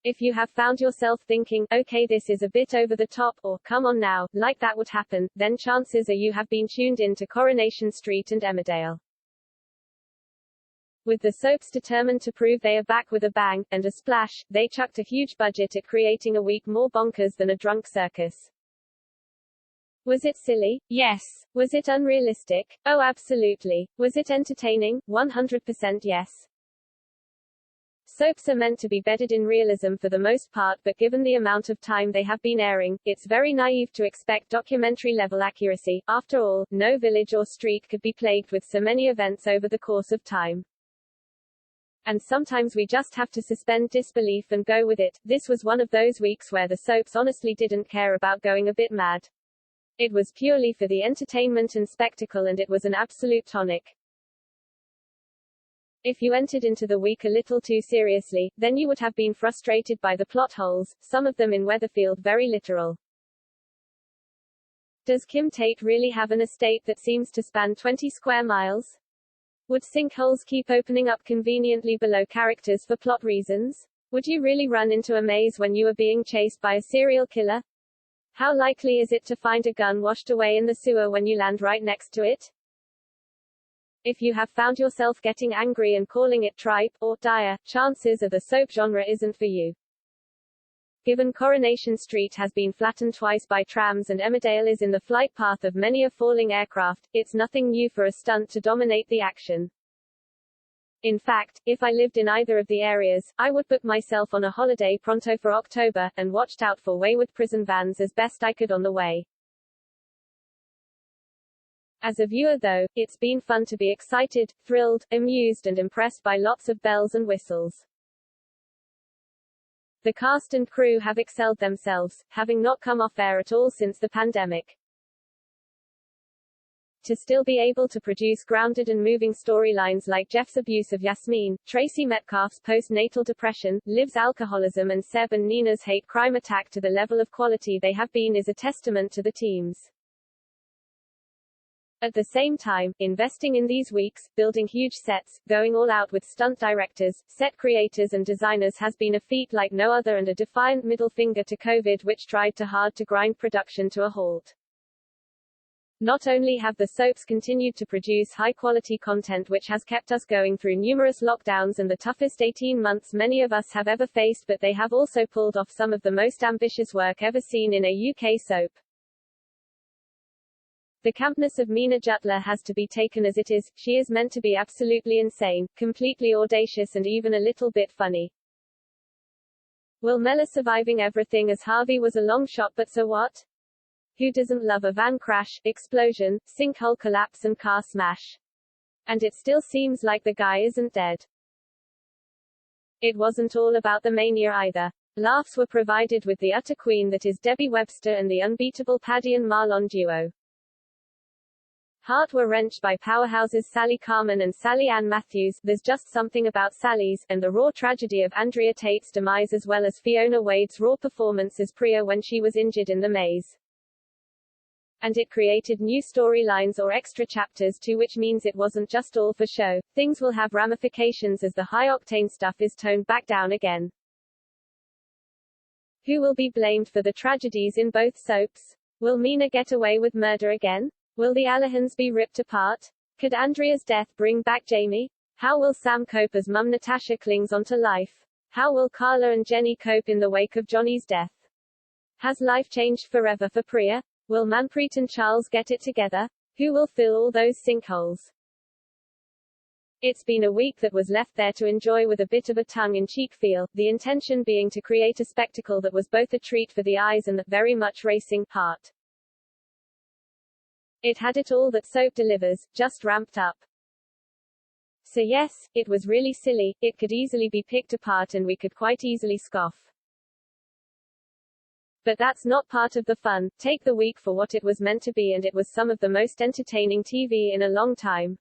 If you have found yourself thinking, okay, this is a bit over the top, or come on now, like that would happen, then chances are you have been tuned in to Coronation Street and Emmerdale. With the soaps determined to prove they are back with a bang, and a splash, they chucked a huge budget at creating a week more bonkers than a drunk circus. Was it silly? Yes. Was it unrealistic? Oh, absolutely. Was it entertaining? 100% yes. Soaps are meant to be bedded in realism for the most part, but given the amount of time they have been airing, it's very naive to expect documentary-level accuracy. After all, no village or street could be plagued with so many events over the course of time. And sometimes we just have to suspend disbelief and go with it. This was one of those weeks where the soaps honestly didn't care about going a bit mad. It was purely for the entertainment and spectacle, and it was an absolute tonic. If you entered into the week a little too seriously, then you would have been frustrated by the plot holes, some of them in Weatherfield very literal. Does Kim Tate really have an estate that seems to span 20 square miles? Would sinkholes keep opening up conveniently below characters for plot reasons? Would you really run into a maze when you are being chased by a serial killer? How likely is it to find a gun washed away in the sewer when you land right next to it? If you have found yourself getting angry and calling it tripe, or dire, chances are the soap genre isn't for you. Given Coronation Street has been flattened twice by trams and Emmerdale is in the flight path of many a falling aircraft, it's nothing new for a stunt to dominate the action. In fact, if I lived in either of the areas, I would book myself on a holiday pronto for October, and watched out for wayward prison vans as best I could on the way. As a viewer though, it's been fun to be excited, thrilled, amused and impressed by lots of bells and whistles. The cast and crew have excelled themselves, having not come off air at all since the pandemic. To still be able to produce grounded and moving storylines like Jeff's abuse of Yasmin, Tracy Metcalf's postnatal depression, Liv's alcoholism and Seb and Nina's hate crime attack to the level of quality they have been is a testament to the teams. At the same time, investing in these weeks, building huge sets, going all out with stunt directors, set creators and designers has been a feat like no other, and a defiant middle finger to COVID, which tried too hard to grind production to a halt. Not only have the soaps continued to produce high-quality content which has kept us going through numerous lockdowns and the toughest 18 months many of us have ever faced, but they have also pulled off some of the most ambitious work ever seen in a UK soap. The campness of Meena Jutla has to be taken as it is. She is meant to be absolutely insane, completely audacious and even a little bit funny. Will Mella surviving everything as Harvey was a long shot, but so what? Who doesn't love a van crash, explosion, sinkhole collapse and car smash? And it still seems like the guy isn't dead. It wasn't all about the mania either. Laughs were provided with the utter queen that is Debbie Webster and the unbeatable Paddy and Marlon duo. Heart were wrenched by powerhouses Sally Carman and Sally Ann Matthews, There's Just Something About Sally's, and the raw tragedy of Andrea Tate's demise, as well as Fiona Wade's raw performance as Priya when she was injured in the maze. And it created new storylines or extra chapters too, which means it wasn't just all for show. Things will have ramifications as the high-octane stuff is toned back down again. Who will be blamed for the tragedies in both soaps? Will Meena get away with murder again? Will the Allihans be ripped apart? Could Andrea's death bring back Jamie? How will Sam cope as mum Natasha clings onto life? How will Carla and Jenny cope in the wake of Johnny's death? Has life changed forever for Priya? Will Manpreet and Charles get it together? Who will fill all those sinkholes? It's been a week that was left there to enjoy with a bit of a tongue-in-cheek feel, the intention being to create a spectacle that was both a treat for the eyes and the very much racing heart. It had it all that soap delivers, just ramped up. So yes, it was really silly, it could easily be picked apart and we could quite easily scoff. But that's not part of the fun. Take the week for what it was meant to be, and it was some of the most entertaining TV in a long time.